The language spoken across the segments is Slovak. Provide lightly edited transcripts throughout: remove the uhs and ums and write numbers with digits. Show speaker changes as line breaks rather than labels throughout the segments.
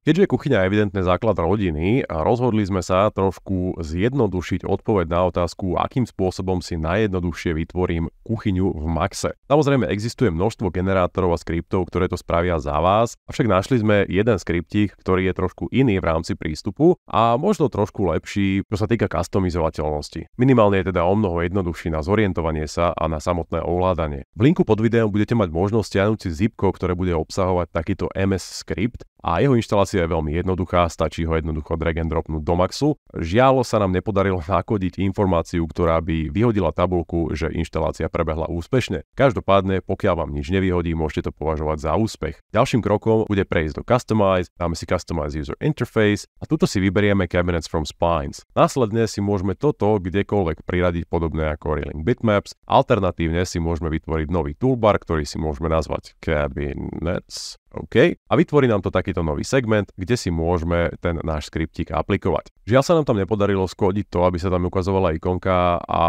Keďže je kuchyňa evidentne základ rodiny, rozhodli sme sa trošku zjednodušiť odpoveď na otázku, akým spôsobom si najjednoduchšie vytvorím kuchyňu v Maxe. Samozrejme existuje množstvo generátorov a skriptov, ktoré to spravia za vás, avšak našli sme jeden skriptík, ktorý je trošku iný v rámci prístupu a možno trošku lepší, čo sa týka customizovateľnosti. Minimálne je teda omnoho jednoduchší na zorientovanie sa a na samotné ovládanie. V linku pod videom budete mať možnosť stiahnuť si zipko, ktoré bude obsahovať takýto MS skript a jeho inštalácia je veľmi jednoduchá, stačí ho jednoducho drag and dropnúť do Maxu. Žiaľ sa nám nepodarilo nakodiť informáciu, ktorá by vyhodila tabuľku, že inštalácia prebehla úspešne. Každopádne, pokiaľ vám nič nevyhodí, môžete to považovať za úspech. Ďalším krokom bude prejsť do Customize, dáme si Customize User Interface a tuto si vyberieme Cabinets from Splines. Následne si môžeme toto kdekoľvek priradiť podobné ako Reeling Bitmaps. Alternatívne si môžeme vytvoriť nový toolbar, ktorý si môžeme nazvať Cabinets. OK. A vytvorí nám to takýto nový segment, kde si môžeme ten náš skriptík aplikovať. Žiaľ sa nám tam nepodarilo skodiť to, aby sa tam ukazovala ikonka a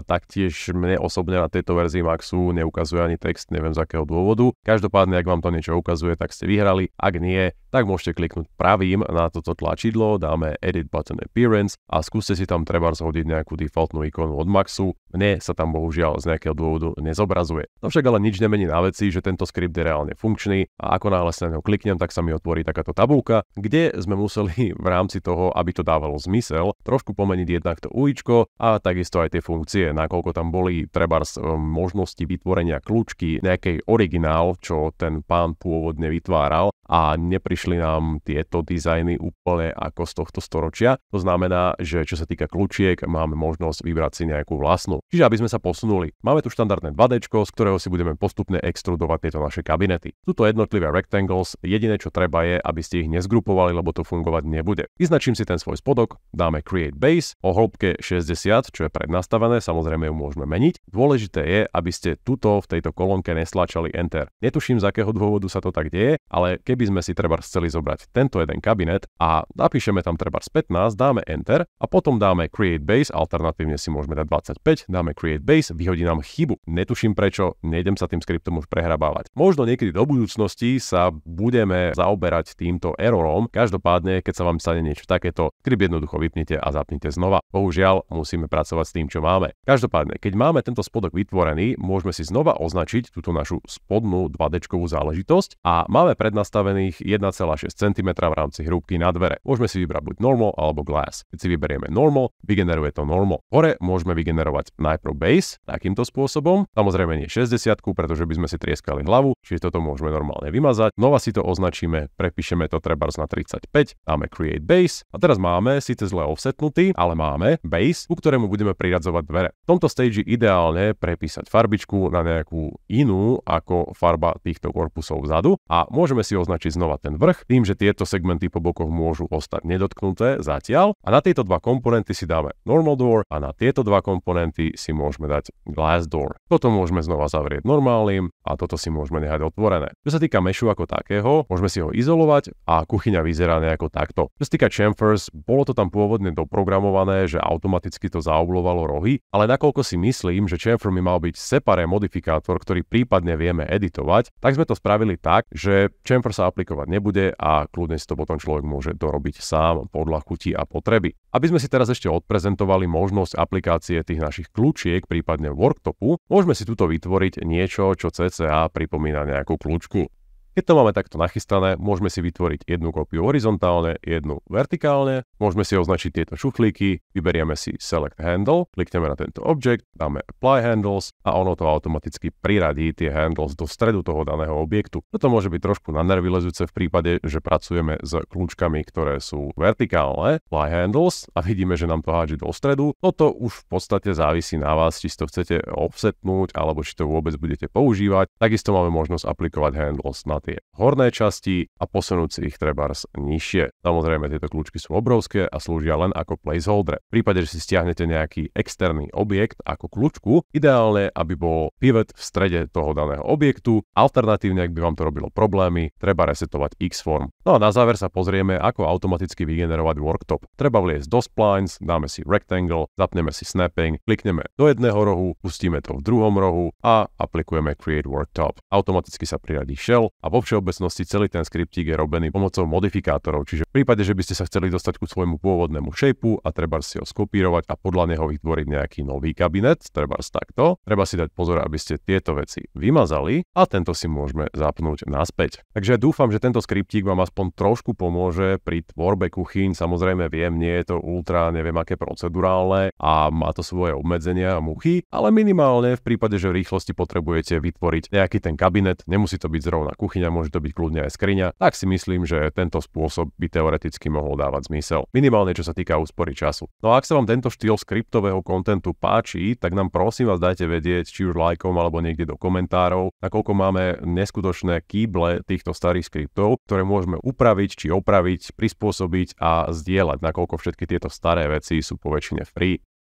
taktiež mne osobne na tejto verzii Maxu neukazuje ani text, neviem z akého dôvodu. Každopádne, ak vám to niečo ukazuje, tak ste vyhrali. Ak nie, tak môžete kliknúť pravým na toto tlačidlo, dáme Edit Button Appearance a skúste si tam treba zhodiť nejakú defaultnú ikonu od Maxu. Mne sa tam bohužiaľ z nejakého dôvodu nezobrazuje. No však ale nič nemení na veci, že tento skript je reálne funkčný a ako náhle sa na ňo kliknem, tak sa mi otvorí takáto tabuľka, kde sme museli v rámci toho, aby to dávalo zmysel, trošku pomeniť jednak to ujíčko a takisto aj tie funkcie, nakoľko tam boli trebárs možnosti vytvorenia kľúčky, nejakej originál, čo ten pán pôvodne vytváral a neprišli nám tieto dizajny úplne ako z tohto storočia. To znamená, že čo sa týka kľúčiek, máme možnosť vybrať si nejakú vlastnú. Čiže aby sme sa posunuli, máme tu štandardné 2D, z ktorého si budeme postupne extrudovať tieto naše kabinety. Tuto jednotlivé rectangles, jediné čo treba je, aby ste ich nezgrupovali, lebo to fungovať nebude. Vyznačím si ten svoj spodok, dáme Create Base o hĺbke 60, čo je prednastavené, samozrejme ju môžeme meniť. Dôležité je, aby ste tuto v tejto kolónke nestlačali Enter. Netuším, z akého dôvodu sa to tak deje, ale keby sme si treba chceli zobrať tento jeden kabinet a napíšeme tam treba 15, dáme Enter a potom dáme Create Base, alternatívne si môžeme dať 25, dáme Create Base, vyhodí nám chybu. Netuším prečo, nejdem sa tým skriptom už prehrabávať. Možno niekedy do budúcnosti sa budeme zaoberať týmto errorom. Každopádne, keď sa vám stane niečo takéto, skript jednoducho vypnite a zapnite znova. Bohužiaľ, musíme pracovať s tým, čo máme. Každopádne, keď máme tento spodok vytvorený, môžeme si znova označiť túto našu spodnú 2D-čkovú záležitosť a máme prednastavených 1,6 cm v rámci hrúbky na dvere. Môžeme si vybrať buď normal alebo glass. Keď si vyberieme normal, vygeneruje to normal. Hore môžeme vygenerovať najprv base takýmto spôsobom. Samozrejme nie 60, pretože by sme si trieskali hlavu, čiže toto môžeme normálne vymazať. Znova si to označíme, prepíšeme to trebárs na 35, dáme create base a teraz máme síce zle offsetnutý, ale máme base, ku ktorému budeme priradzovať dvere. V tomto stage ideálne prepísať farbičku na nejakú inú ako farba týchto korpusov vzadu a môžeme si označiť znova ten vrch, tým, že tieto segmenty po bokoch môžu ostať nedotknuté zatiaľ a na tieto dva komponenty si dáme normal door a na tieto dva komponenty si môžeme dať glass door. Toto môžeme znova zavrieť normálnym a toto si môžeme nehať otvorené. Čo sa týka meshu ako takého, môžeme si ho izolovať a kuchyňa vyzerá nejako takto. Čo sa týka chamfers, bolo to tam pôvodne doprogramované, že automaticky to zaoblovalo rohy, ale nakoľko si myslím, že chamfer mi mal byť separé modifikátor, ktorý prípadne vieme editovať, tak sme to spravili tak, že chamfer sa aplikovať nebude a kľudne si to potom človek môže dorobiť sám podľa chuti a potreby. Aby sme si teraz ešte odprezentovali možnosť aplikácie tých našich kľúčiek, prípadne worktopu, môžeme si tuto vytvoriť niečo, čo cca pripomína nejakú kľúčku. Keď to máme takto nachystané, môžeme si vytvoriť jednu kópiu horizontálne, jednu vertikálne, môžeme si označiť tieto šuflíky, vyberieme si Select Handle, klikneme na tento object, dáme Apply Handles a ono to automaticky priradí tie handles do stredu toho daného objektu. Toto môže byť trošku na nervy lezúce v prípade, že pracujeme s kľúčkami, ktoré sú vertikálne, Apply Handles a vidíme, že nám to hádže do stredu. Toto už v podstate závisí na vás, či si to chcete offsetnúť alebo či to vôbec budete používať. Takisto máme možnosť aplikovať handles na tie horné časti a posunúť si ich trebárs nižšie. Samozrejme, tieto kľúčky sú obrovské a slúžia len ako placeholder. V prípade, že si stiahnete nejaký externý objekt ako kľúčku, ideálne, aby bol pivot v strede toho daného objektu. Alternatívne, ak by vám to robilo problémy, treba resetovať X-form. No a na záver sa pozrieme, ako automaticky vygenerovať worktop. Treba vliesť do splines, dáme si rectangle, zapneme si snapping, klikneme do jedného rohu, pustíme to v druhom rohu a aplikujeme create worktop. Automaticky sa priradí shell a vo všeobecnosti celý ten skriptík je robený pomocou modifikátorov, čiže v prípade, že by ste sa chceli dostať ku svojmu pôvodnému shapeu a treba si ho skopírovať a podľa neho vytvoriť nejaký nový kabinet, treba takto, treba si dať pozor, aby ste tieto veci vymazali a tento si môžeme zapnúť naspäť. Takže dúfam, že tento skriptík vám aspoň trošku pomôže pri tvorbe kuchyň. Samozrejme viem, nie je to ultra, neviem aké procedurálne a má to svoje obmedzenia a muchy, ale minimálne v prípade, že v rýchlosti potrebujete vytvoriť nejaký ten kabinet, nemusí to byť zrovna kuchyňa, môže to byť kľudne aj skriňa, tak si myslím, že tento spôsob by teoreticky mohol dávať zmysel. Minimálne čo sa týka úspory času. No a ak sa vám tento štýl skriptového kontentu páči, tak nám prosím vás dajte vedieť, či už lajkom alebo niekde do komentárov, nakoľko máme neskutočné kýble týchto starých skriptov, ktoré môžeme upraviť či opraviť, prispôsobiť a zdieľať, nakoľko všetky tieto staré veci sú poväčšine free.